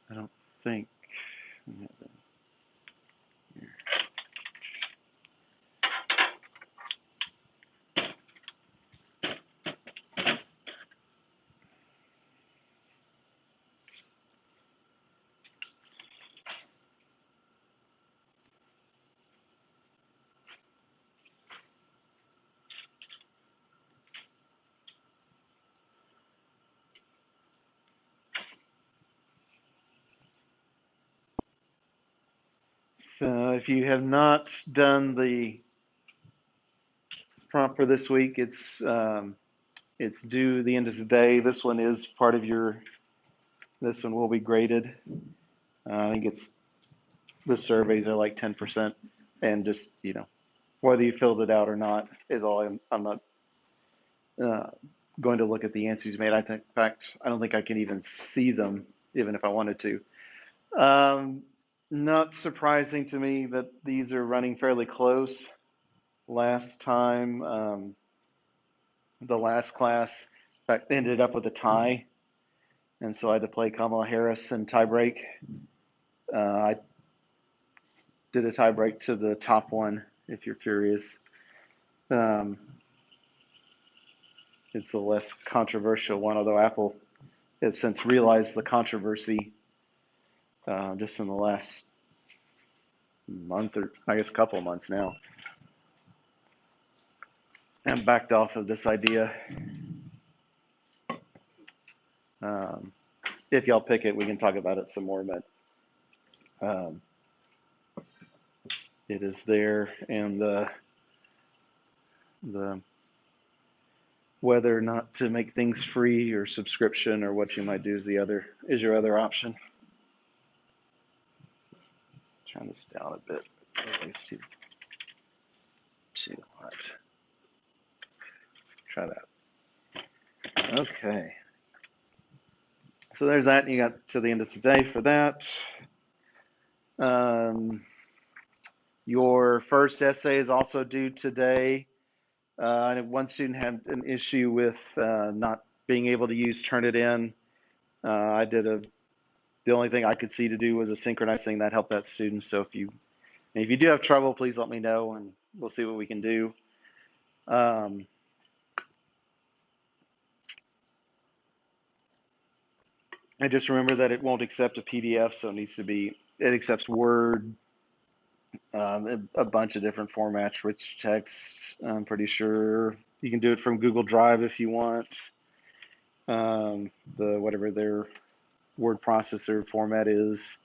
I don't think. So if you have not done the prompt for this week, it's due the end of the day. This one is part of your. This one will be graded. I think it's the surveys are like 10%, and just whether you filled it out or not is all. I'm not uh, going to look at the answers you made. In fact, I don't think I can even see them, even if I wanted to. Um, Not surprising to me that these are running fairly close. Last time, the last class, in fact, ended up with a tie, and so I had to play Kamala Harris in tiebreak. I did a tiebreak to the top one, if you're curious. Um, it's the less controversial one, although Apple has since realized the controversy just in the last month, or I guess a couple of months now, and backed off of this idea. Um, if y'all pick it, we can talk about it some more, but um, it is there, and the whether or not to make things free or subscription or what you might do is your other option. Turn this down a bit. It's too hot. Try that. Okay. So there's that. You got to the end of today for that. Um, your first essay is also due today. One student had an issue with not being able to use Turnitin. The only thing I could see to do was a synchronized thing that helped that student. So if you do have trouble, please let me know, and we'll see what we can do. Um, and just remember that it won't accept a PDF, so it accepts Word, a bunch of different formats, rich text. I'm pretty sure you can do it from Google Drive if you want. Whatever their word processor format is.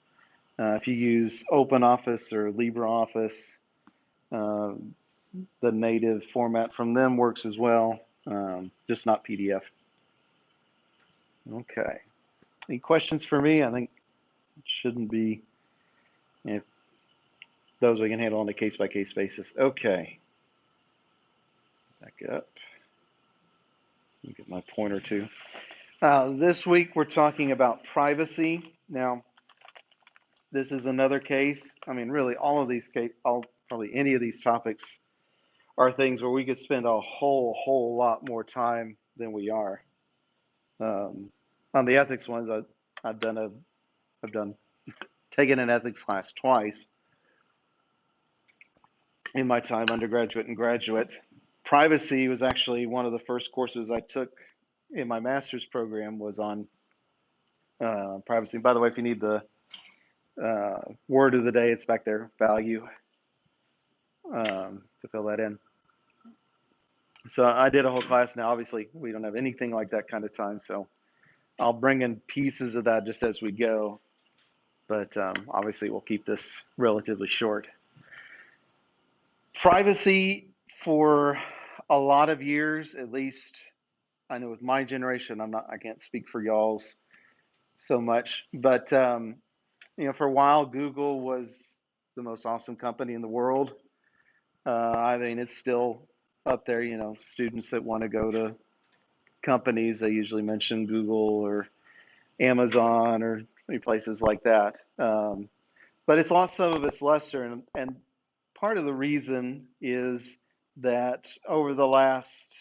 If you use OpenOffice or LibreOffice, uh, the native format from them works as well, just not PDF. Okay. Any questions for me? I think it shouldn't be. If those we can handle on a case-by-case basis. Okay. Back up. Let me get my pointer too. This week we're talking about privacy. Now, this is another case. I mean, really, probably any of these topics are things where we could spend a whole lot more time than we are. On the ethics ones, I've done taken an ethics class twice in my time, undergraduate and graduate. Privacy was actually one of the first courses I took in my master's program was on privacy. By the way, if you need the word of the day, it's back there, value, to fill that in. So I did a whole class. Now, obviously, we don't have anything like that kind of time, so I'll bring in pieces of that just as we go. But obviously, we'll keep this relatively short. Privacy for a lot of years, at least I know with my generation, I can't speak for y'all's so much, but for a while, Google was the most awesome company in the world. I mean, it's still up there. Students that want to go to companies, they usually mention Google or Amazon or places like that. But it's lost some of its luster, and part of the reason is that over the last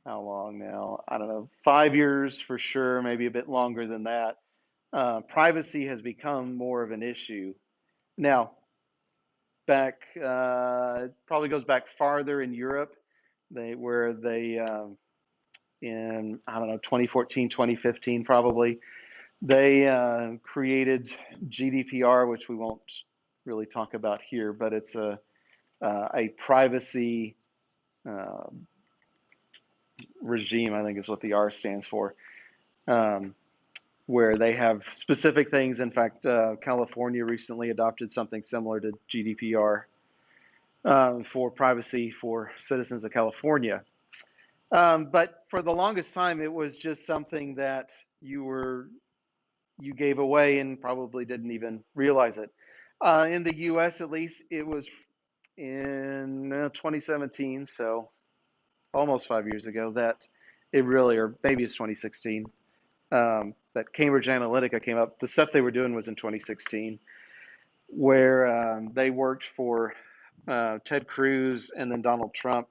how long now? I don't know, 5 years for sure, maybe a bit longer than that. Privacy has become more of an issue. Now, back, probably goes back farther in Europe, where they, in, I don't know, 2014, 2015, probably, they created GDPR, which we won't really talk about here, but it's a privacy uh, regime, I think is what the R stands for, um, where they have specific things. In fact, California recently adopted something similar to GDPR for privacy for citizens of California. But for the longest time, it was just something that you gave away and probably didn't even realize it. In the U.S., at least, it was in 2017, so almost 5 years ago, that it really, or maybe it's 2016, that Cambridge Analytica came up. The stuff they were doing was in 2016, where they worked for Ted Cruz and then Donald Trump,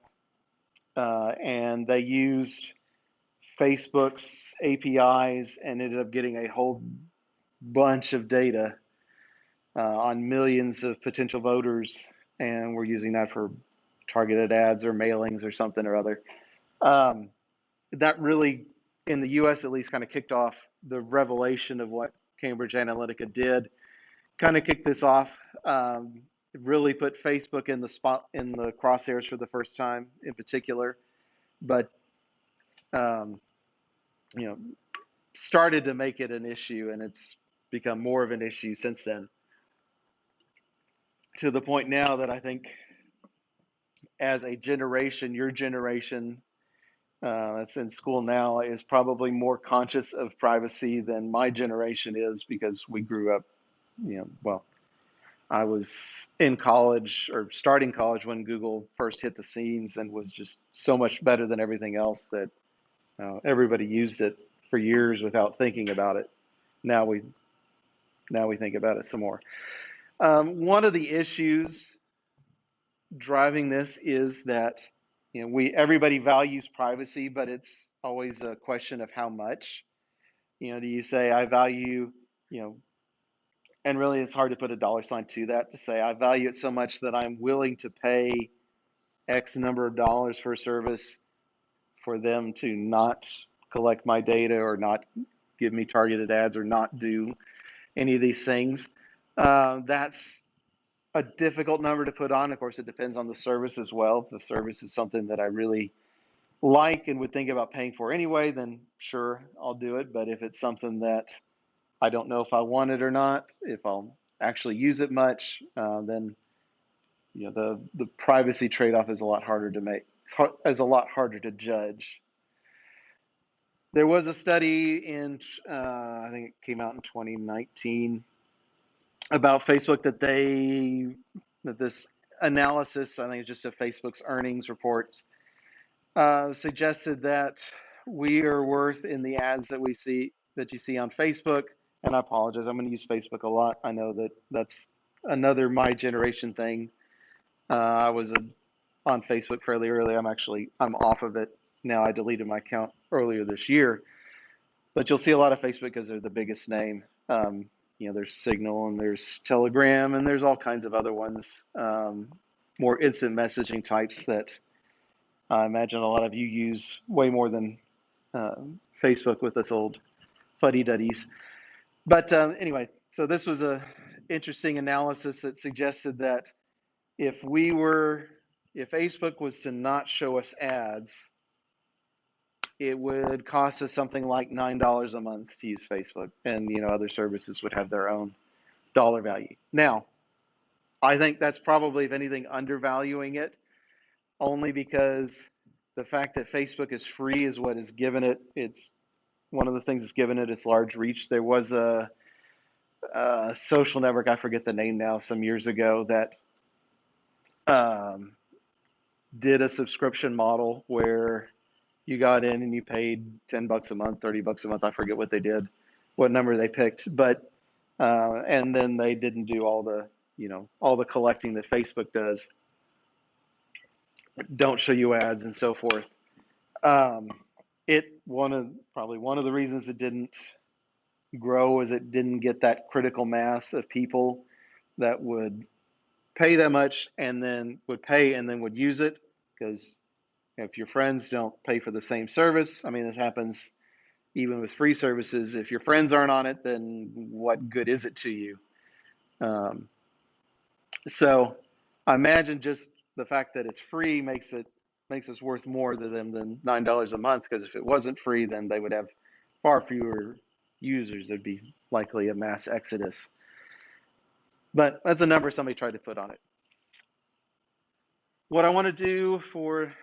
and they used Facebook's APIs and ended up getting a whole bunch of data on millions of potential voters, and we're using that for targeted ads or mailings or something or other. Um, that really, in the U.S. at least, kind of kicked off the revelation of what Cambridge Analytica did. Kind of kicked this off. It really put Facebook in the spot, in the crosshairs for the first time, in particular. But um, you know, started to make it an issue, and it's become more of an issue since then. To the point now that I think, as a generation, your generation that's in school now is probably more conscious of privacy than my generation is, because we grew up, well, I was in college or starting college when Google first hit the scenes and was just so much better than everything else that everybody used it for years without thinking about it. Now we think about it some more. One of the issues driving this is that everybody values privacy, but it's always a question of how much. Do you say I value, you know, and really it's hard to put a dollar sign to that, to say I value it so much that I'm willing to pay X number of dollars for a service for them to not collect my data or not give me targeted ads or not do any of these things. That's a difficult number to put on. Of course, it depends on the service as well. If the service is something that I really like and would think about paying for anyway, then sure, I'll do it. But if it's something that I don't know if I want it or not, if I'll actually use it much, then the privacy trade-off is a lot harder to make. Is a lot harder to judge. There was a study in, I think it came out in 2019, about Facebook that this analysis, I think it's just of Facebook's earnings reports, suggested that we are worth, in the ads that you see on Facebook. And I apologize, I'm going to use Facebook a lot. I know that that's another my generation thing. I was on Facebook fairly early. I'm off of it now. I deleted my account earlier this year, but you'll see a lot of Facebook because they're the biggest name. There's Signal and there's Telegram and there's all kinds of other ones, more instant messaging types that I imagine a lot of you use way more than Facebook with us old fuddy-duddies. But anyway, so this was a interesting analysis that suggested that if Facebook was to not show us ads, it would cost us something like $9 a month to use Facebook, and other services would have their own dollar value. Now, I think that's probably, if anything, undervaluing it, only because the fact that Facebook is free is what has given it. It's one of the things that's given it its large reach. There was a social network, I forget the name now, some years ago that did a subscription model where you got in and you paid $10 a month, $30 a month. I forget what they did, what number they picked, but and then they didn't do all the collecting that Facebook does. Don't show you ads and so forth. Um, probably one of the reasons it didn't grow is it didn't get that critical mass of people that would pay that much and then would use it. Because if your friends don't pay for the same service, I mean, it happens even with free services. If your friends aren't on it, then what good is it to you? Um, so I imagine just the fact that it's free makes us worth more to them than $9 a month. Because if it wasn't free, then they would have far fewer users. There'd be likely a mass exodus. But that's a number somebody tried to put on it. What I want to do for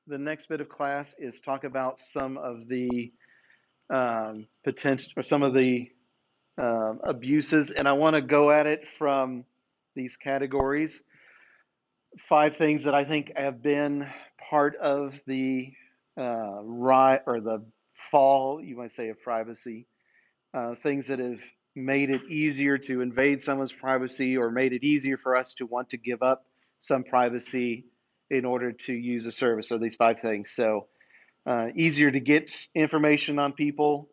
the next bit of class is talk about some of the potential or some of the abuses, and I want to go at it from these categories. 5 things that I think have been part of the or the fall, you might say, of privacy. Things that have made it easier to invade someone's privacy or made it easier for us to want to give up some privacy in order to use a service. So these 5 things. So easier to get information on people,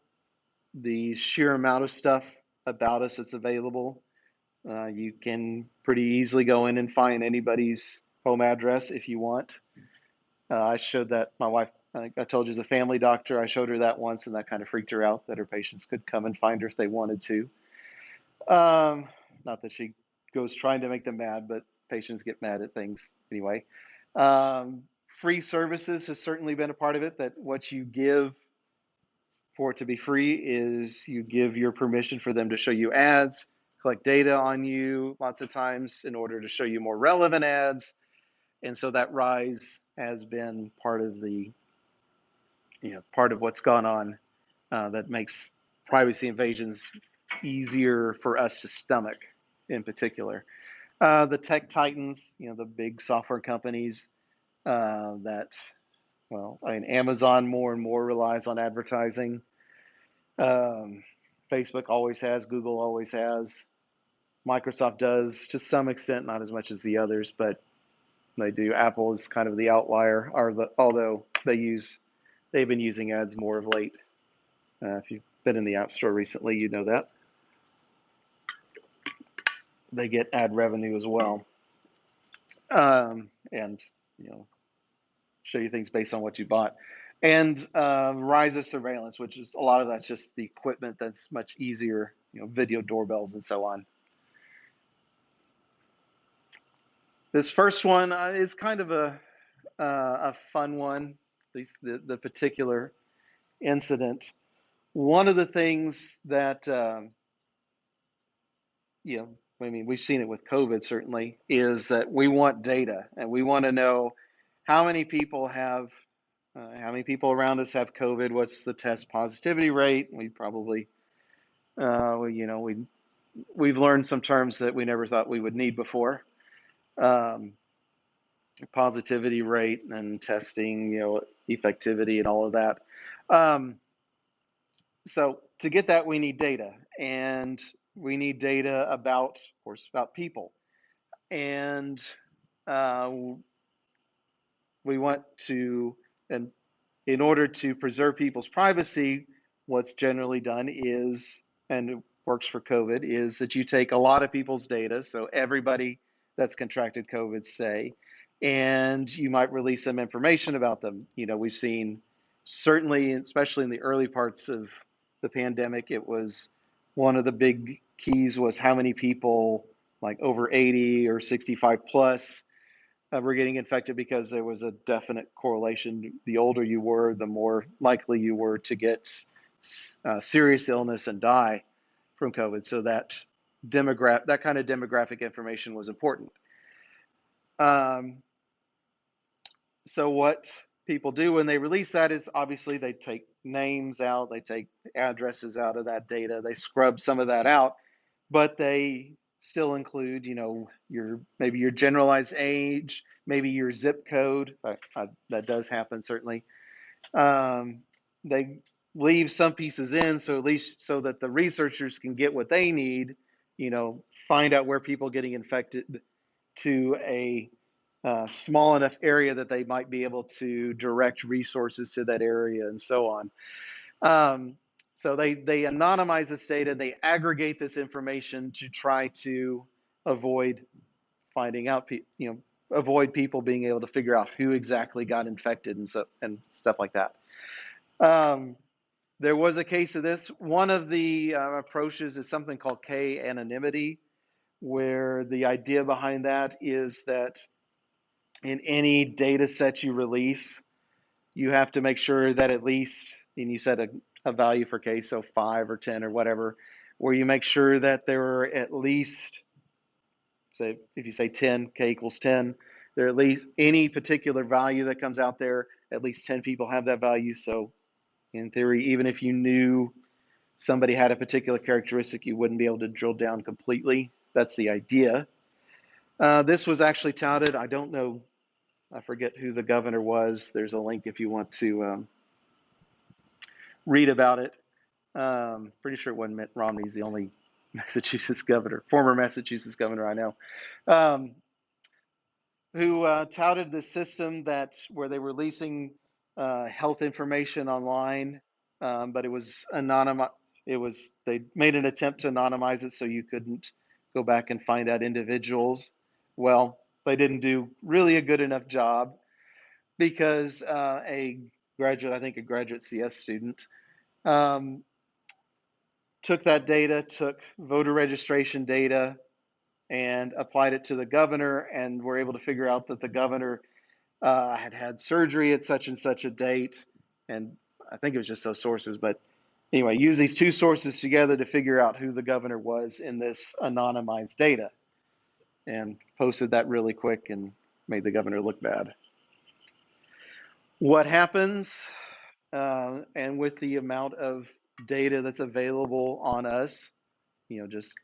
the sheer amount of stuff about us that's available. You can pretty easily go in and find anybody's home address if you want. I showed that my wife, I told you, is a family doctor. I showed her that once, and that kind of freaked her out that her patients could come and find her if they wanted to. Not that she goes trying to make them mad, but patients get mad at things anyway. Free services has certainly been a part of it, that what you give for it to be free is you give your permission for them to show you ads, collect data on you lots of times in order to show you more relevant ads. And so that rise has been part of part of what's gone on that makes privacy invasions easier for us to stomach in particular. The tech titans, the big software companies that, well, I mean, Amazon more and more relies on advertising. Facebook always has, Google always has. Microsoft does to some extent, not as much as the others, but they do. Apple is kind of the outlier, although they've been using ads more of late. If you've been in the App Store recently, you know that. They get ad revenue as well. And, show you things based on what you bought. And rise of surveillance, which is a lot of that's just the equipment that's much easier, video doorbells and so on. This first one is kind of a fun one, at least the particular incident. One of the things that, I mean, we've seen it with COVID certainly, is that we want data and we want to know how many people around us have COVID, what's the test positivity rate. We probably, we've learned some terms that we never thought we would need before. Positivity rate and testing, effectivity and all of that. So to get that, we need data, and we need data about, of course, about people. And we want to, and in order to preserve people's privacy, what's generally done is, and it works for COVID, is that you take a lot of people's data, so everybody that's contracted COVID, say, and you might release some information about them. We've seen, certainly, especially in the early parts of the pandemic, it was one of the big keys was how many people, like over 80 or 65 plus, were getting infected, because there was a definite correlation. The older you were, the more likely you were to get serious illness and die from COVID. So that kind of demographic information was important. So what people do when they release that is, obviously, they take names out, they take addresses out of that data, they scrub some of that out, but they still include, maybe your generalized age, maybe your zip code. That does happen, certainly. They leave some pieces in, so at least so that the researchers can get what they need, find out where people are getting infected to a small enough area that they might be able to direct resources to that area and so on. Um, so they anonymize this data, they aggregate this information to try to avoid finding out, avoid people being able to figure out who exactly got infected and stuff like that. Um, there was a case of this. One of the approaches is something called k-anonymity, where the idea behind that is that in any data set you release, you have to make sure that at least, and you set a value for k, so 5 or 10 or whatever, where you make sure that there are at least, say, if you say 10, k equals 10, there are at least any particular value that comes out there, at least 10 people have that value. So in theory, even if you knew somebody had a particular characteristic, you wouldn't be able to drill down completely. That's the idea. This was actually touted. I don't know, I forget who the governor was. There's a link if you want to read about it. Pretty sure it wasn't Mitt Romney. He's the only Massachusetts governor, former Massachusetts governor I know, who touted this system that where they were releasing health information online, but it was anonymous. They made an attempt to anonymize it so you couldn't go back and find out individuals. Well, they didn't do really a good enough job because I think a graduate CS student, um, took that data, took voter registration data, and applied it to the governor, and were able to figure out that the governor had had surgery at such and such a date, and I think it was just those sources, but anyway, use these two sources together to figure out who the governor was in this anonymized data, and posted that really quick and made the governor look bad. What happens, and with the amount of data that's available on us, just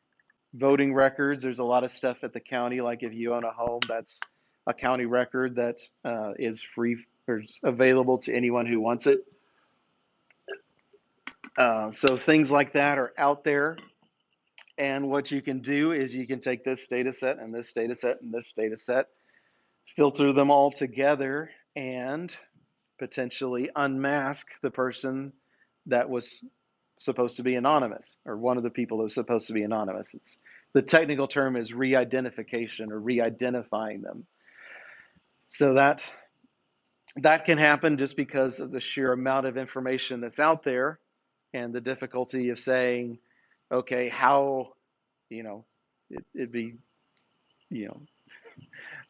voting records, there's a lot of stuff at the county, like if you own a home, that's a county record that is free or available to anyone who wants it. So things like that are out there. And what you can do is you can take this data set and this data set and this data set, filter them all together, and potentially unmask the person that was supposed to be anonymous, or one of the people that was supposed to be anonymous. The technical term is re-identification or re-identifying them. So that can happen just because of the sheer amount of information that's out there and the difficulty of saying, okay, how, it'd be, you know,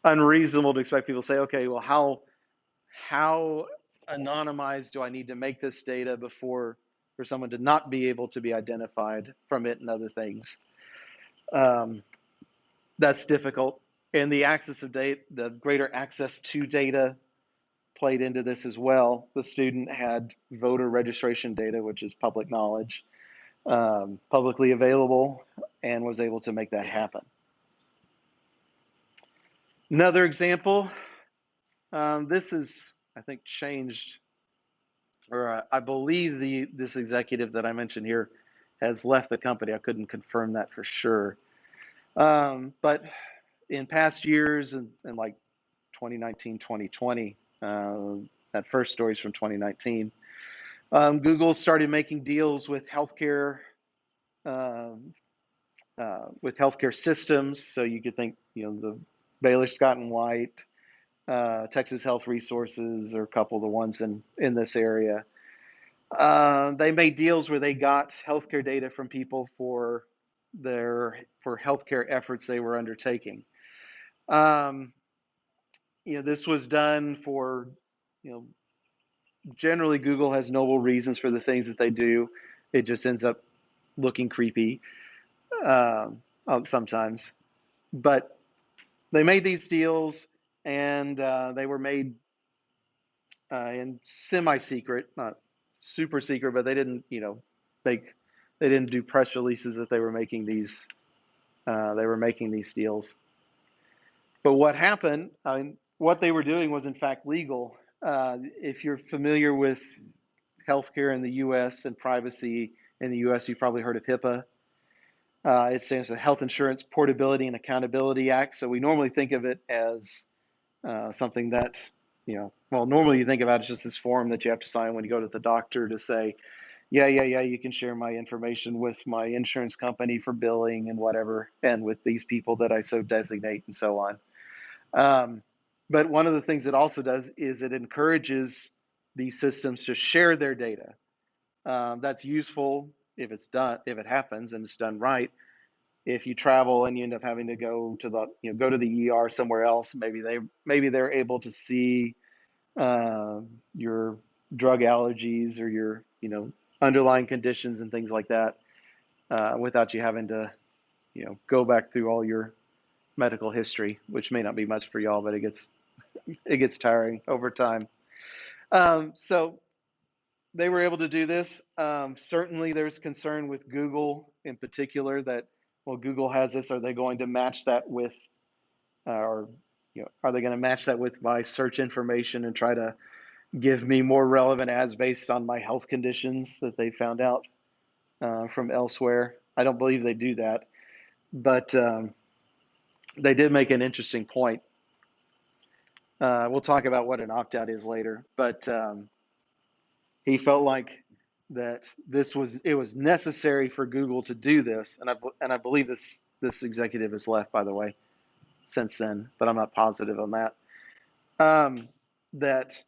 unreasonable to expect people to say, okay, well, how anonymized do I need to make this data for someone to not be able to be identified from it and other things? That's difficult. And the access of data, the greater access to data played into this as well. The student had voter registration data, which is public knowledge, publicly available, and was able to make that happen. Another example, this is, I think, changed, or I believe this executive that I mentioned here has left the company. I couldn't confirm that for sure. But in past years, and like 2019, 2020, that first story is from 2019, Google started making deals with healthcare systems. So you could think, the Baylor Scott and White, Texas Health Resources are a couple of the ones in this area. They made deals where they got healthcare data from people for healthcare efforts they were undertaking. This was done for, generally Google has noble reasons for the things that they do. It just ends up looking creepy sometimes. But they made these deals, and they were made in semi-secret, not super secret, but they didn't, they didn't do press releases that they were making these deals. But what happened? What they were doing was in fact legal. If you're familiar with healthcare in the U.S. and privacy in the U.S., you've probably heard of HIPAA. It stands for Health Insurance Portability and Accountability Act. So we normally think of it as something that, well, normally you think about it's just this form that you have to sign when you go to the doctor to say, yeah, you can share my information with my insurance company for billing and whatever, and with these people that I so designate and so on. Um, but one of the things it also does is it encourages these systems to share their data. That's useful if it's done, if it happens and it's done right. If you travel and you end up having to go to the ER somewhere else, maybe they're able to see your drug allergies or your underlying conditions and things like that without you having to go back through all your medical history, which may not be much for y'all, but it gets tiring over time. So they were able to do this. Certainly, there's concern with Google in particular that, well, Google has this. Are they going to match that with, or are they going to match that with my search information and try to give me more relevant ads based on my health conditions that they found out from elsewhere? I don't believe they do that, but they did make an interesting point. We'll talk about what an opt-out is later, but he felt like that it was necessary for Google to do this, and I believe this executive has left, by the way, since then, but I'm not positive on that. That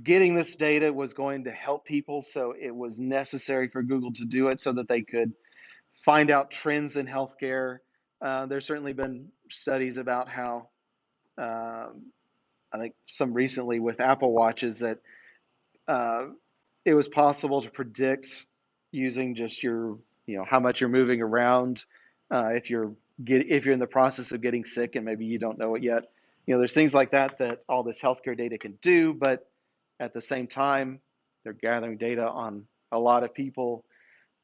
getting this data was going to help people, so it was necessary for Google to do it so that they could find out trends in healthcare. There's certainly been studies about how I think some recently with Apple Watches that uh, it was possible to predict using just how much you're moving around, if you're in the process of getting sick and maybe you don't know it yet. There's things like that all this healthcare data can do, but at the same time, they're gathering data on a lot of people.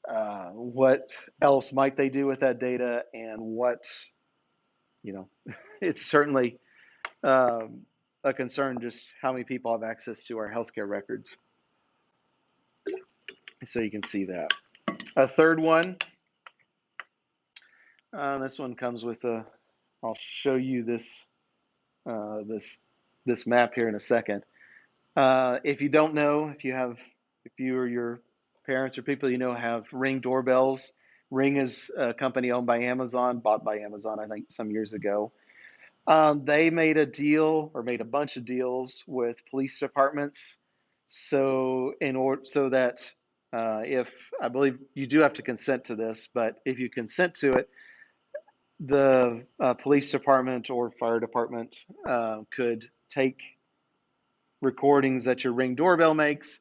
What else might they do with that data? And it's certainly um, a concern just how many people have access to our healthcare records. So you can see that. A third one, this one comes with I'll show you this map here in a second. If you don't know, if you or your parents or people have Ring doorbells. Ring is a company owned by Amazon, bought by Amazon, I think, some years ago. They made a deal or made a bunch of deals with police departments. So so that if I believe you do have to consent to this, but if you consent to it, the police department or fire department could take recordings that your Ring doorbell makes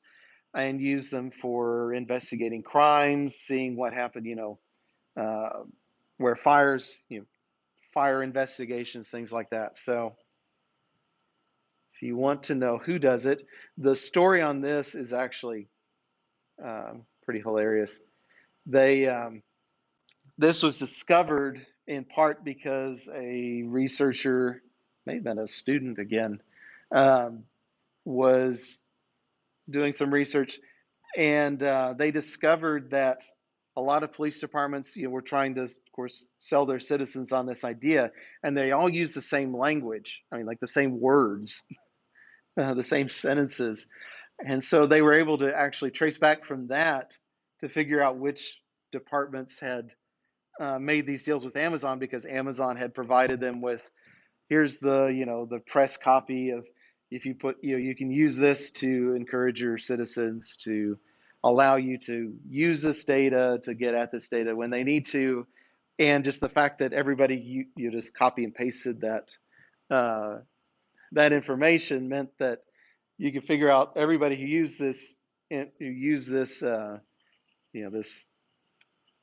and use them for investigating crimes, seeing what happened, uh, where fire investigations, things like that. So if you want to know who does it, the story on this is actually pretty hilarious. They This was discovered in part because a researcher, may have been a student again, um, was doing some research, and they discovered that a lot of police departments, were trying to, of course, sell their citizens on this idea, and they all use the same language. I mean, like the same words, the same sentences, and so they were able to actually trace back from that to figure out which departments had made these deals with Amazon because Amazon had provided them with, here's the press copy of, if you put, you can use this to encourage your citizens to allow you to use this data to get at this data when they need to. And just the fact that everybody, you just copy and pasted uh, that information meant that you could figure out everybody who used this, this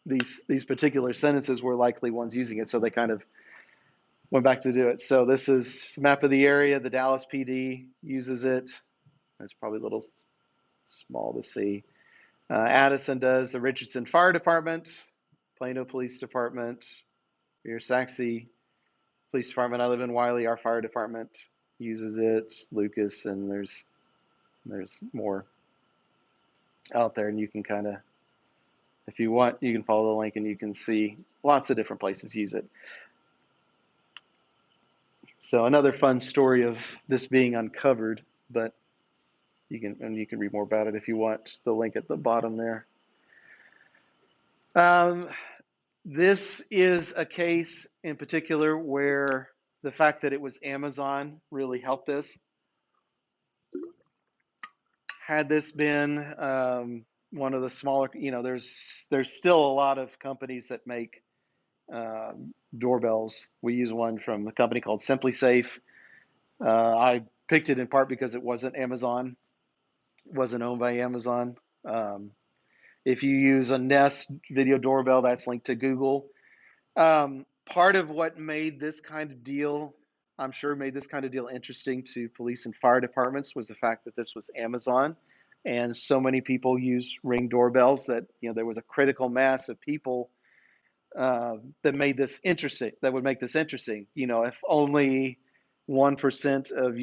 these particular sentences were likely ones using it. So they kind of went back to do it. So this is a map of the area. The Dallas PD uses it. It's probably a little small to see. Addison does. The Richardson Fire Department, Plano Police Department, your Saxe Police Department. I live in Wiley. Our fire department uses it. Lucas, and there's more out there, and you can kind of, if you want, you can follow the link and you can see lots of different places use it. So another fun story of this being uncovered, but you can read more about it if you want. The link at the bottom there. Um, this is a case in particular where the fact that it was Amazon really helped this. Had this been one of the smaller, there's still a lot of companies that make doorbells. We use one from a company called SimpliSafe. I picked it in part because it wasn't Amazon, it wasn't owned by Amazon. Um, if you use a Nest video doorbell, that's linked to Google. Part of what made this kind of deal, I'm sure, made this kind of deal interesting to police and fire departments was the fact that this was Amazon, and so many people use Ring doorbells that there was a critical mass of people that made this interesting. That would make this interesting. If only 1% of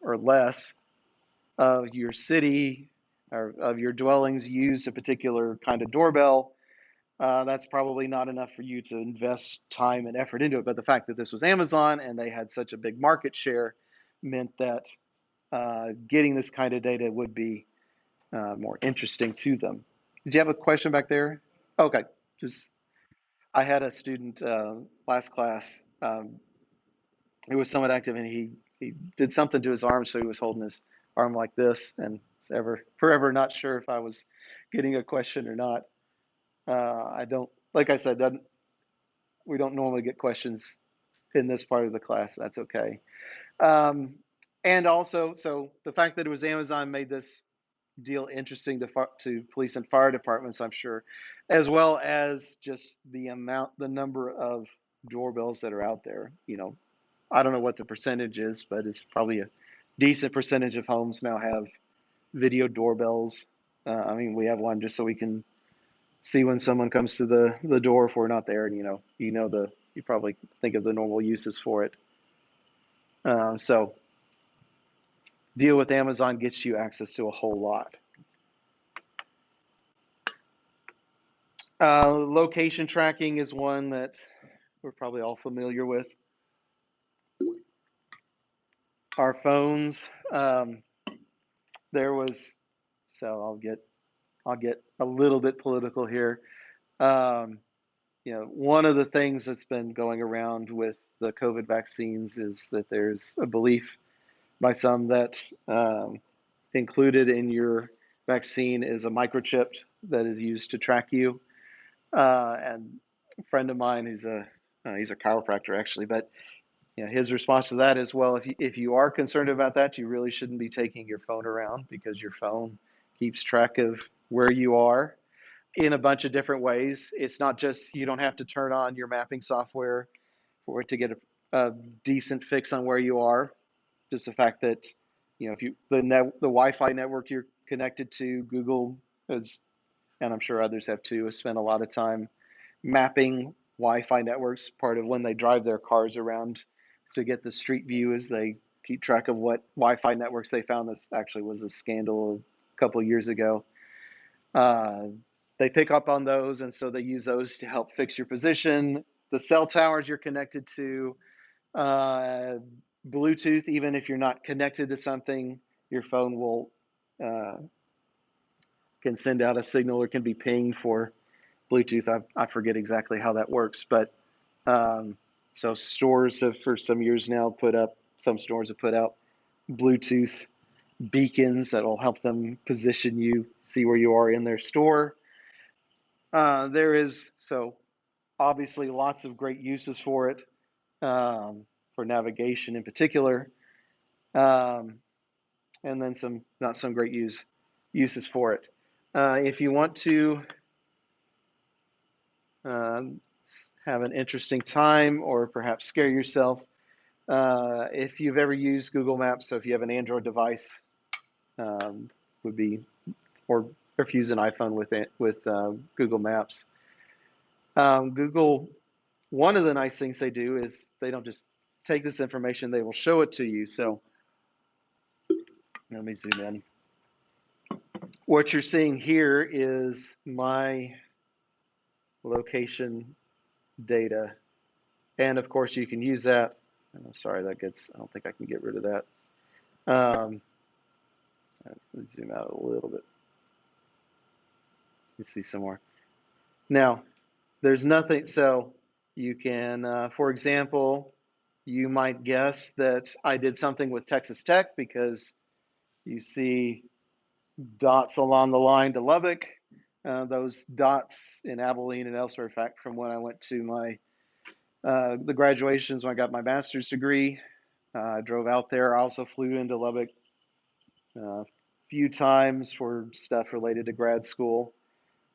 or less of your city or of your dwellings use a particular kind of doorbell, that's probably not enough for you to invest time and effort into it. But the fact that this was Amazon and they had such a big market share meant that getting this kind of data would be more interesting to them. Did you have a question back there? Okay, just I had a student last class who was somewhat active, and he did something to his arm, so he was holding his arm like this, and forever not sure if I was getting a question or not. I don't, like I said, we don't normally get questions in this part of the class. That's okay. Um, and also, so the fact that it was Amazon made this deal interesting to police and fire departments, I'm sure, as well as just the number of doorbells that are out there. I don't know what the percentage is, but it's probably a decent percentage of homes now have video doorbells. I mean, we have one just so we can see when someone comes to the door if we're not there, and you probably think of the normal uses for it. So deal with Amazon gets you access to a whole lot. Location tracking is one that we're probably all familiar with. Our phones. There was so I'll get a little bit political here. Um, one of the things that's been going around with the COVID vaccines is that there's a belief by some that included in your vaccine is a microchip that is used to track you. And a friend of mine he's a chiropractor actually, but his response to that is, well, if you are concerned about that, you really shouldn't be taking your phone around because your phone keeps track of where you are in a bunch of different ways. It's not just you don't have to turn on your mapping software for it to get a decent fix on where you are. Just the fact that if the Wi-Fi network you're connected to, Google has, and I'm sure others have too, has spent a lot of time mapping Wi-Fi networks. Part of when they drive their cars around to get the street view is they keep track of what Wi-Fi networks they found. This actually was a scandal a couple of years ago. They pick up on those, and so they use those to help fix your position. The cell towers you're connected to, Bluetooth, even if you're not connected to something, your phone will can send out a signal or can be pinged for Bluetooth. I forget exactly how that works, but so stores have for some years now some stores have put out Bluetooth beacons that will help them position you, see where you are in their store. There is obviously lots of great uses for it, for navigation in particular, um, and then some not some great uses for it. If you want to have an interesting time or perhaps scare yourself, if you've ever used Google Maps, so if you have an Android device, would be, or if you use an iPhone with Google Maps, Google. One of the nice things they do is they don't just take this information; they will show it to you. So let me zoom in. What you're seeing here is my location data, and of course you can use that I'm sorry, I don't think I can get rid of that. Um, let's zoom out a little bit. You see some more. Now, there's nothing, so you can, for example, you might guess that I did something with Texas Tech because you see dots along the line to Lubbock. Those dots in Abilene and elsewhere, in fact, from when I went to the graduations when I got my master's degree. I drove out there. I also flew into Lubbock a few times for stuff related to grad school.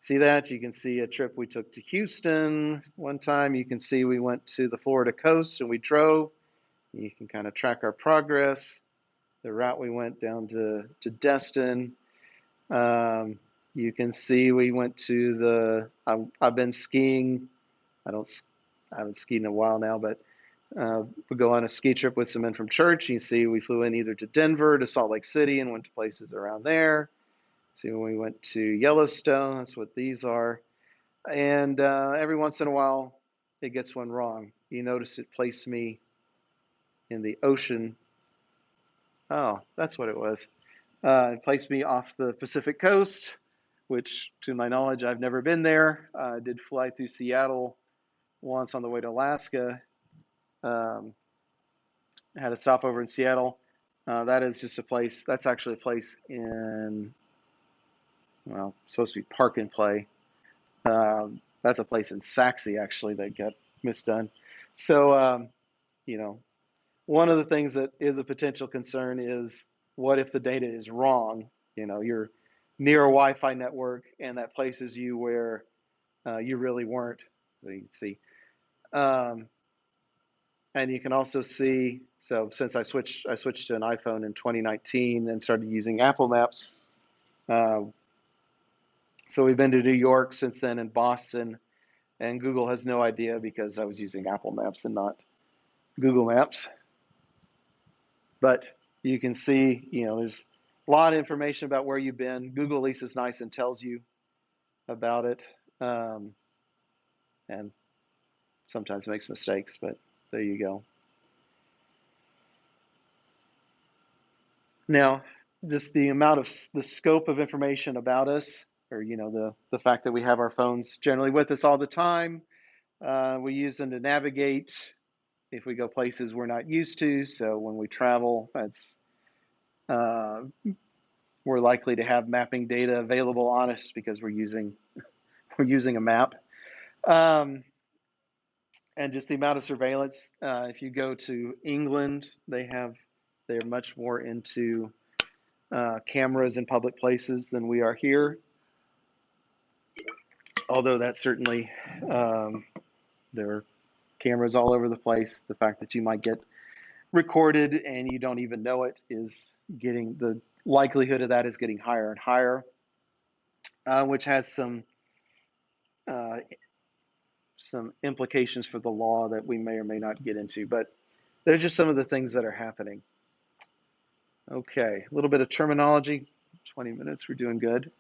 See that? You can see a trip we took to Houston one time. You can see we went to the Florida coast and we drove. You can kind of track our progress. The route we went down to Destin. You can see we went to I've been skiing. I don't, I haven't skied in a while now, but we go on a ski trip with some men from church. You see we flew in either to Denver, to Salt Lake City, and went to places around there. See when we went to Yellowstone, that's what these are. And every once in a while, it gets one wrong. You notice it placed me in the ocean. Oh, that's what it was. It placed me off the Pacific coast, which, to my knowledge, I've never been there. I did fly through Seattle once on the way to Alaska. Um, had a stopover in Seattle. That is just a place. That's actually a place in, well, supposed to be Park and Play. That's a place in Saxe actually that got misdone. So, you know, one of the things that is a potential concern is what if the data is wrong? You know, you're near a Wi-Fi network and that places you where you really weren't. So you can see. Um, and you can also see, so since I switched to an iPhone in 2019 and started using Apple Maps. Uh, so we've been to New York since then and Boston, and Google has no idea because I was using Apple Maps and not Google Maps. But you can see, you know, there's a lot of information about where you've been. Google at least is nice and tells you about it, and sometimes makes mistakes, but there you go. Now, just the amount of the scope of information about us, or you know, the fact that we have our phones generally with us all the time. We use them to navigate if we go places we're not used to. So when we travel, that's uh, we're likely to have mapping data available on us because we're using a map. Um, and just the amount of surveillance. If you go to England, they're much more into cameras in public places than we are here. Although that certainly there are cameras all over the place. The fact that you might get recorded and you don't even know it is getting the likelihood of that is getting higher and higher, which has uh, some implications for the law that we may or may not get into. But they're just some of the things that are happening. Okay, a little bit of terminology. 20 minutes, we're doing good.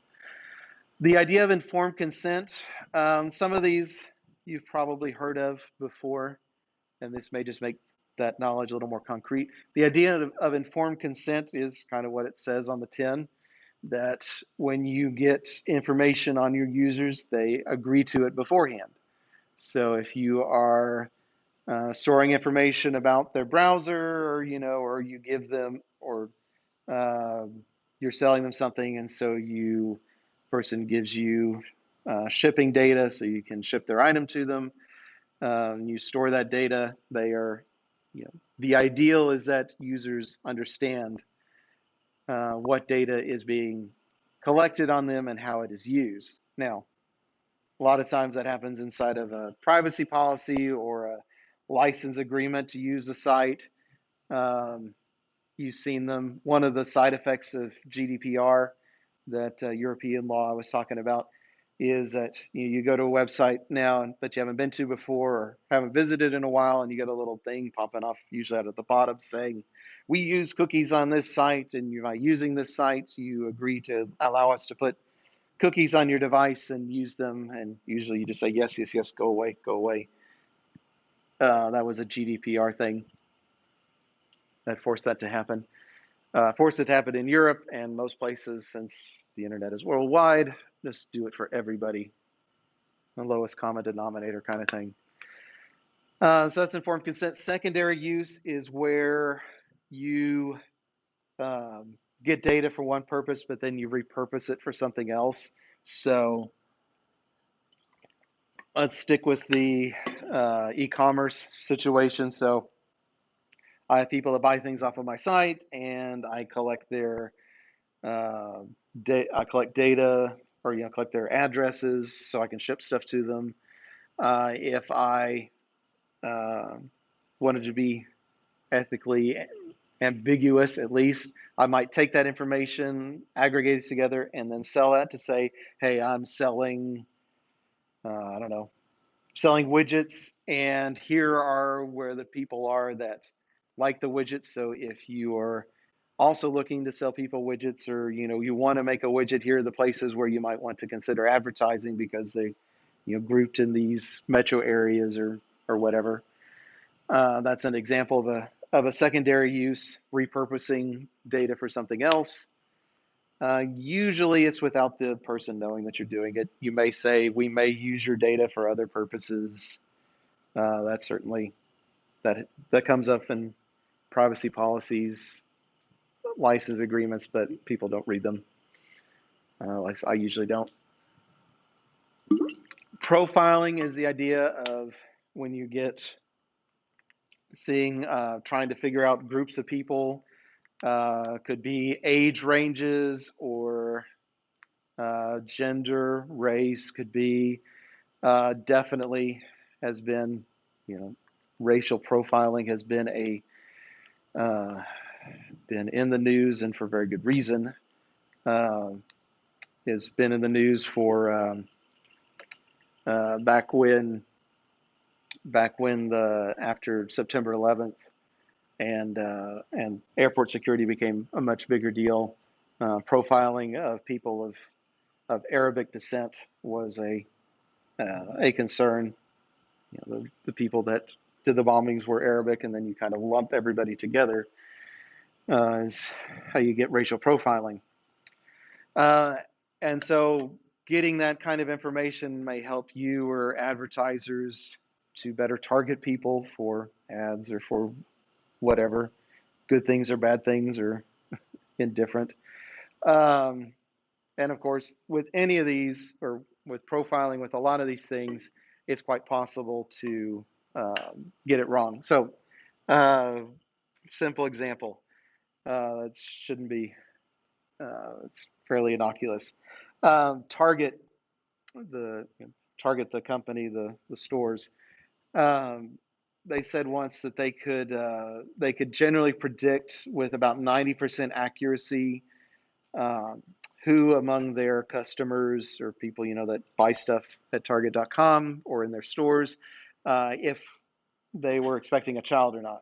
The idea of informed consent. Some of these you've probably heard of before, and this may just make that knowledge a little more concrete. The idea of informed consent is kind of what it says on the tin, that when you get information on your users, they agree to it beforehand. So if you are storing information about their browser, or you know, or you give them, or uh, you're selling them something, and so person gives you shipping data, so you can ship their item to them. You store that data. They are, you know, the ideal is that users understand what data is being collected on them and how it is used. Now, a lot of times that happens inside of a privacy policy or a license agreement to use the site. Um, you've seen them. One of the side effects of GDPR, that European law I was talking about, is that you go to a website now that you haven't been to before or haven't visited in a while, and you get a little thing popping off, usually out at the bottom, saying, we use cookies on this site, and you're not using this site. You agree to allow us to put cookies on your device and use them, and usually you just say, yes, yes, yes, go away, go away. That was a GDPR thing. that forced that to happen. Forced it to happen in Europe and most places, since the internet is worldwide. Just do it for everybody, the lowest common denominator kind of thing. So that's informed consent. Secondary use is where you get data for one purpose, but then you repurpose it for something else. So let's stick with the e-commerce situation. So I have people that buy things off of my site, and I collect their I collect data, or collect their addresses so I can ship stuff to them. If I wanted to be ethically ambiguous, at least, I might take that information, aggregate it together, and then sell that to say, hey, I'm selling, I don't know, selling widgets, and here are where the people are that like the widgets. So if you are also looking to sell people widgets, or you want to make a widget, here are the places where you might want to consider advertising, because they grouped in these metro areas or whatever. That's an example of a secondary use, repurposing data for something else. Usually it's without the person knowing that you're doing it. You may say, we may use your data for other purposes. That certainly, that comes up in privacy policies, license agreements, but people don't read them. I usually don't. Profiling is the idea of when you get trying to figure out groups of people. Could be age ranges, or gender, race, could be. Definitely has been, racial profiling has been been in the news, and for very good reason. Has been in the news for back when after September 11th, and airport security became a much bigger deal. Profiling of people of Arabic descent was a concern. The people that did the bombings were Arabic, and then you kind of lump everybody together. Is how you get racial profiling. And so getting that kind of information may help you or advertisers to better target people for ads or for whatever, good things or bad things or indifferent. Um, and of course, with any of these, or with profiling, with a lot of these things, it's quite possible to get it wrong. So, simple example. It shouldn't be. It's fairly innocuous. Target Target, the company, the stores. Um, they said once that they could generally predict with about 90% accuracy um, who among their customers, or people that buy stuff at Target.com or in their stores, if they were expecting a child or not.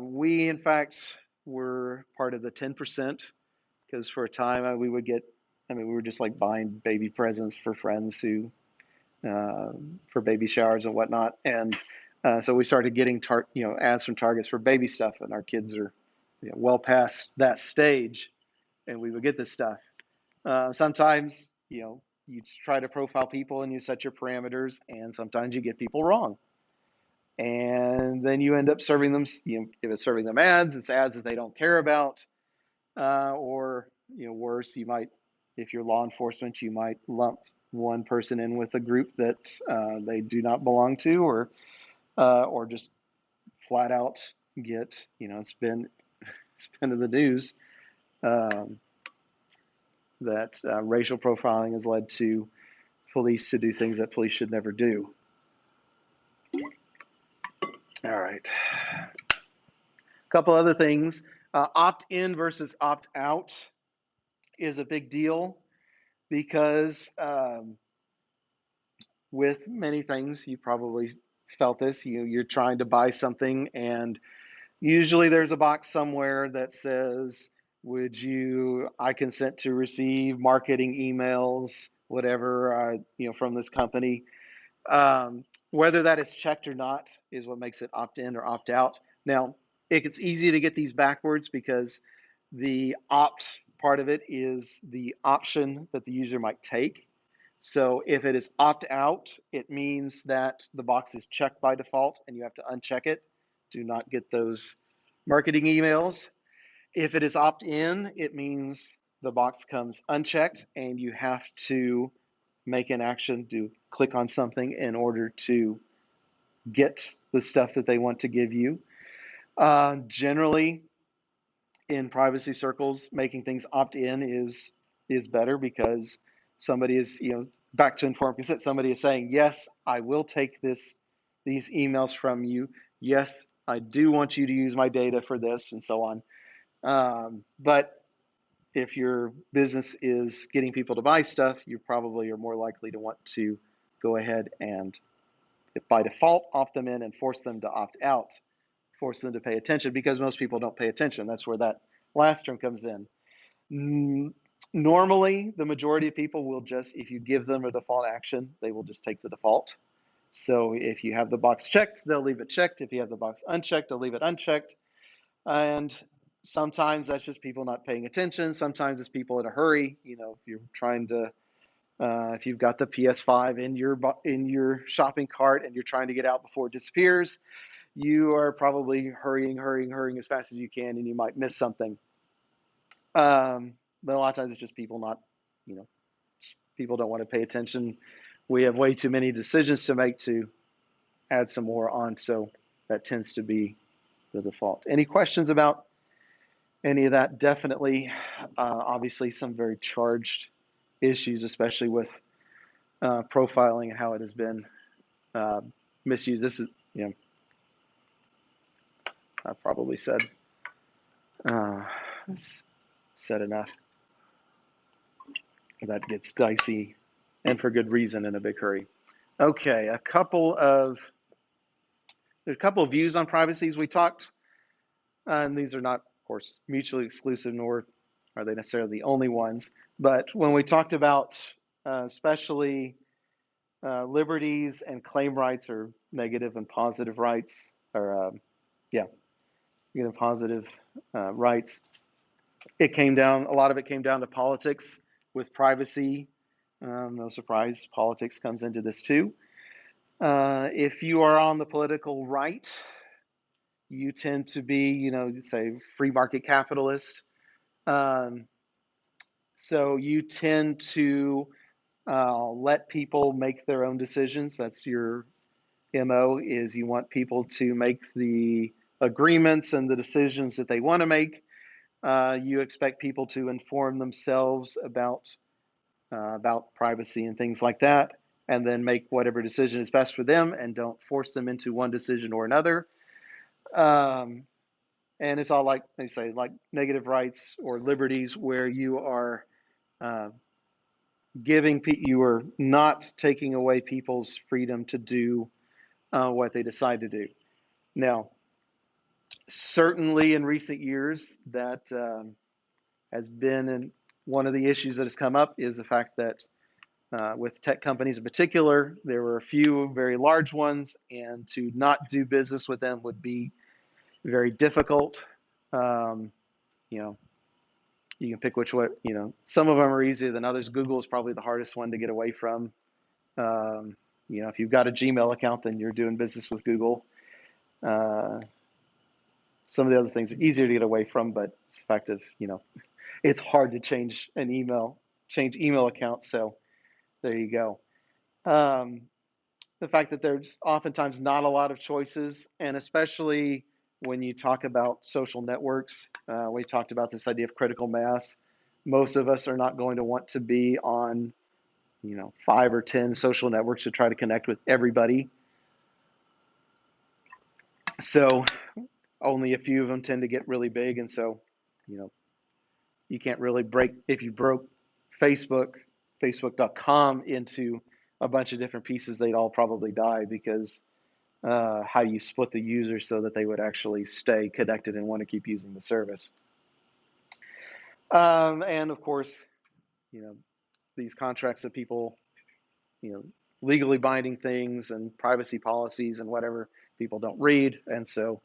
We in fact were part of the 10%, because for a time we would get, we were just like buying baby presents for friends who for baby showers and whatnot, and so we started getting ads from Targets for baby stuff, and our kids are well past that stage, and we would get this stuff. Sometimes you try to profile people and you set your parameters, and sometimes you get people wrong, and then you end up serving them. If it's serving them ads, it's ads that they don't care about, or worse, you might, if you're law enforcement, you might lump one person in with a group that they do not belong to, or just flat out get, it's been in the news that racial profiling has led to police to do things that police should never do. All right. A couple other things. Opt-in versus opt-out is a big deal, because with many things, you probably felt this, you're trying to buy something, and usually there's a box somewhere that says, I consent to receive marketing emails, whatever, from this company. Whether that is checked or not is what makes it opt in or opt out. Now, it's easy to get these backwards because the opt part of it is the option that the user might take. So if it is opt out, it means that the box is checked by default and you have to uncheck it. Do not get those marketing emails. If it is opt in, it means the box comes unchecked and you have to make an action to click on something in order to get the stuff that they want to give you. Generally, in privacy circles, making things opt in is better because somebody is, back to informed consent. Somebody is saying, yes, I will take these emails from you. Yes, I do want you to use my data for this, and so on. But if your business is getting people to buy stuff, you probably are more likely to want to go ahead and, by default, opt them in and force them to opt out, force them to pay attention, because most people don't pay attention. That's where that last term comes in. Normally, the majority of people will just, if you give them a default action, they will just take the default. So if you have the box checked, they'll leave it checked. If you have the box unchecked, they'll leave it unchecked. And sometimes that's just people not paying attention. Sometimes it's people in a hurry. If you're trying to, if you've got the PS5 in your shopping cart and you're trying to get out before it disappears, you are probably hurrying as fast as you can, and you might miss something. But a lot of times it's just people not, people don't want to pay attention. We have way too many decisions to make to add some more on, so that tends to be the default. Any questions about any of that? Definitely, obviously, some very charged issues, especially with profiling and how it has been misused. This is, I've probably said enough. That gets dicey, and for good reason, in a big hurry. Okay, there's a couple of views on privacy we talked, and these are not, of course, mutually exclusive, nor are they necessarily the only ones. But when we talked about especially liberties and claim rights, or negative and positive rights, or negative positive rights, a lot of it came down to politics with privacy. No surprise, politics comes into this too. If you are on the political right, you tend to be, say, free market capitalist. So you tend to let people make their own decisions. That's your MO, is you want people to make the agreements and the decisions that they want to make. You expect people to inform themselves about privacy and things like that, and then make whatever decision is best for them, and don't force them into one decision or another. And it's all, like they say, like negative rights or liberties, where you are you are not taking away people's freedom to do what they decide to do. Now, certainly in recent years, that has been one of the issues that has come up, is the fact that with tech companies in particular, there were a few very large ones, and to not do business with them would be very difficult. You can pick which way, some of them are easier than others. Google is probably the hardest one to get away from. If you've got a Gmail account, then you're doing business with Google. Some of the other things are easier to get away from, but it's the fact of, it's hard to change email accounts. So there you go. The fact that there's oftentimes not a lot of choices, and especially when you talk about social networks, we talked about this idea of critical mass. Most of us are not going to want to be on, 5 or 10 social networks to try to connect with everybody. So only a few of them tend to get really big, and so, you can't really if you broke Facebook.com into a bunch of different pieces, they'd all probably die, because how do you split the users so that they would actually stay connected and want to keep using the service? And of course, these contracts that people, legally binding things and privacy policies and whatever, people don't read, and so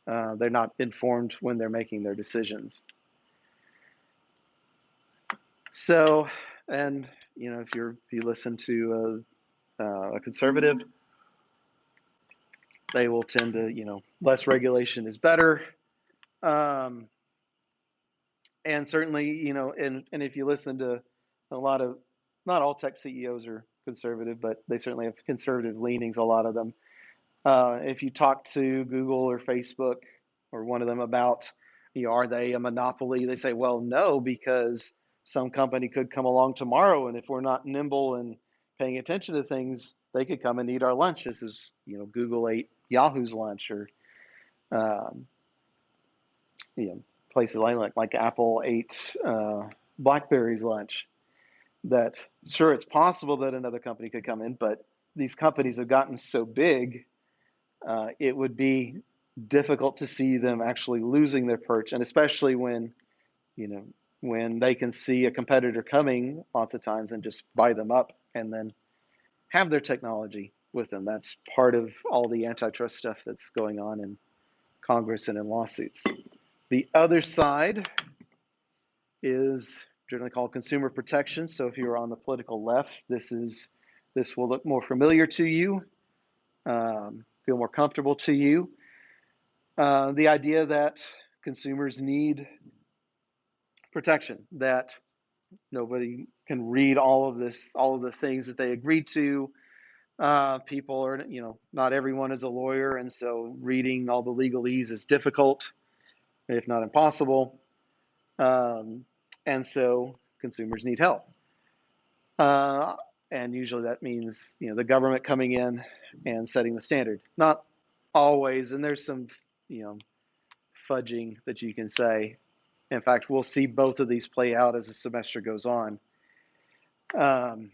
They're not informed when they're making their decisions. So, and if you listen to a conservative, they will tend to less regulation is better. Um, and certainly, and if you listen to a lot of, not all tech CEOs are conservative, but they certainly have conservative leanings, a lot of them. If you talk to Google or Facebook or one of them about, are they a monopoly? They say, well, no, because some company could come along tomorrow, and if we're not nimble and paying attention to things, they could come and eat our lunch. This is, Google ate Yahoo's lunch, or um, places like Apple ate BlackBerry's lunch. That sure, it's possible that another company could come in, but these companies have gotten so big, it would be difficult to see them actually losing their perch, and especially when they can see a competitor coming lots of times and just buy them up and then have their technology with them. That's part of all the antitrust stuff that's going on in Congress and in lawsuits. The other side is generally called consumer protection. So if you're on the political left, this will look more familiar to you, feel more comfortable to you. The idea that consumers need protection, that nobody can read all of the things that they agreed to. People are, not everyone is a lawyer, and so reading all the legalese is difficult, if not impossible. And so consumers need help. And usually that means, the government coming in and setting the standard. Not always, and there's some, fudging that you can say. In fact, we'll see both of these play out as the semester goes on. And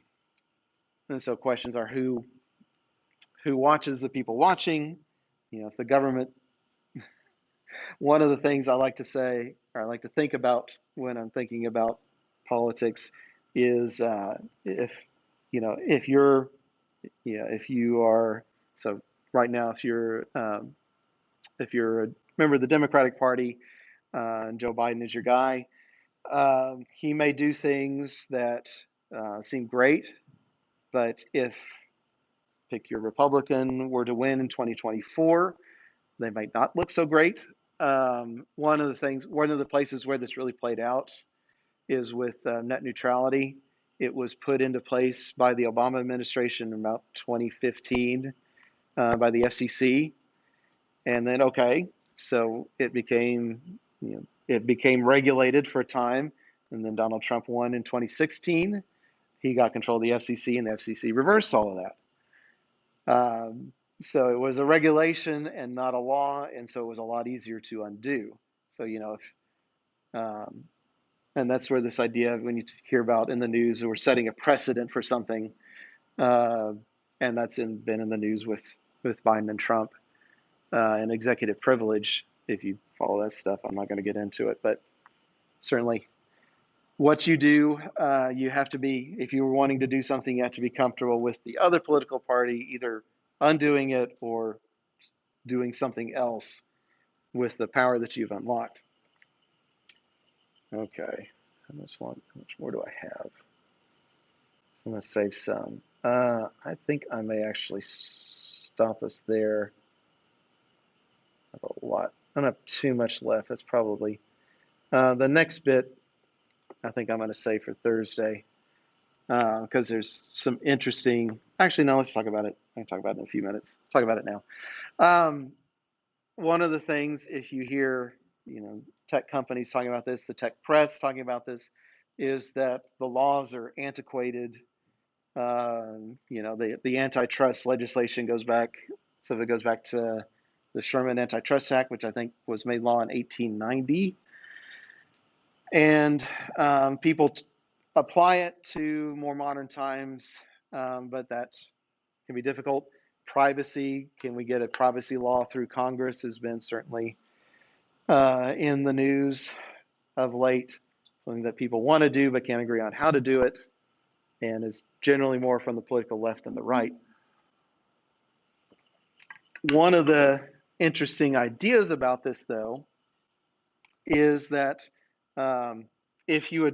so questions are who watches the people watching? If the government, one of the things I like to say, or I like to think about when I'm thinking about politics is if you are, so right now, if you're a member of the Democratic Party, and Joe Biden is your guy, he may do things that seem great, but if, pick your Republican, were to win in 2024, they might not look so great. One of the places where this really played out is with net neutrality. It was put into place by the Obama administration in about 2015 by the FCC, and then so it became regulated for a time, and then Donald Trump won in 2016. He got control of the FCC, and the FCC reversed all of that. So it was a regulation and not a law, and so it was a lot easier to undo. So and that's where this idea of, when you hear about in the news, we're setting a precedent for something, and that's been in the news with Biden and Trump, and executive privilege. If you follow that stuff, I'm not going to get into it, but certainly what you do, you have to be, if you're wanting to do something, you have to be comfortable with the other political party either undoing it or doing something else with the power that you've unlocked. Okay, how much more do I have? So I'm going to save some. I think I may actually stop us there. I have a lot. I don't have too much left. That's probably the next bit. I think I'm going to save for Thursday, because there's some interesting. Actually, no. Let's talk about it. I can talk about it in a few minutes. Talk about it now. One of the things, if you hear, tech companies talking about this, the tech press talking about this, is that the laws are antiquated. The antitrust legislation goes back, so it goes back to the Sherman Antitrust Act, which I think was made law in 1890. And people apply it to more modern times, but that can be difficult. Privacy, can we get a privacy law through Congress, has been certainly in the news of late, something that people want to do but can't agree on how to do it, and is generally more from the political left than the right. One of the interesting ideas about this, though, is that um, if you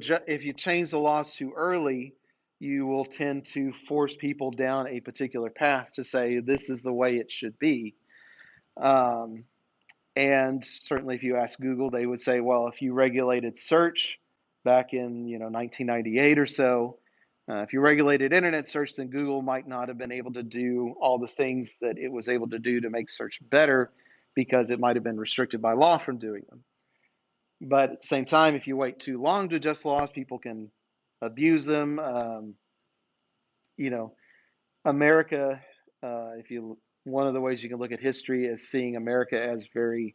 change the laws too early, you will tend to force people down a particular path to say this is the way it should be. Um, and certainly, if you ask Google, they would say, well, if you regulated search back in 1998 or so, if you regulated internet search, then Google might not have been able to do all the things that it was able to do to make search better because it might have been restricted by law from doing them. But at the same time, if you wait too long to adjust laws, people can abuse them. You know, America, if you one of the ways you can look at history is seeing America as very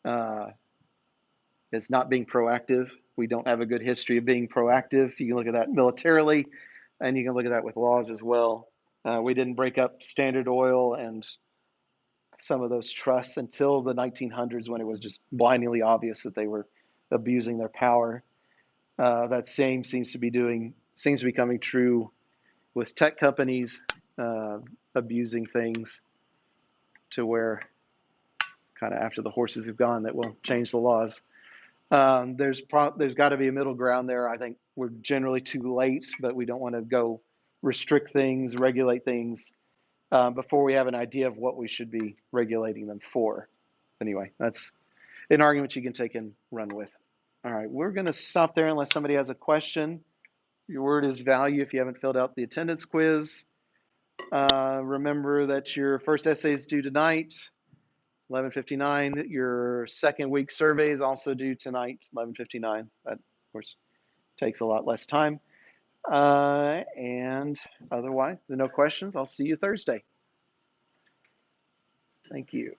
uh, as not being proactive. We don't have a good history of being proactive. You can look at that militarily, and you can look at that with laws as well. We didn't break up Standard Oil and some of those trusts until the 1900s when it was just blindingly obvious that they were abusing their power. That same seems to be coming true with tech companies abusing things to where kind of after the horses have gone that will change the laws. There's got to be a middle ground there. I think we're generally too late, but we don't want to go restrict things, regulate things before we have an idea of what we should be regulating them for. Anyway, that's an argument you can take and run with. All right, we're going to stop there unless somebody has a question. Your word is value if you haven't filled out the attendance quiz. Remember that your first essay is due tonight, 11:59. Your second week survey is also due tonight, 11:59. That, of course, takes a lot less time. And otherwise, no questions. I'll see you Thursday. Thank you.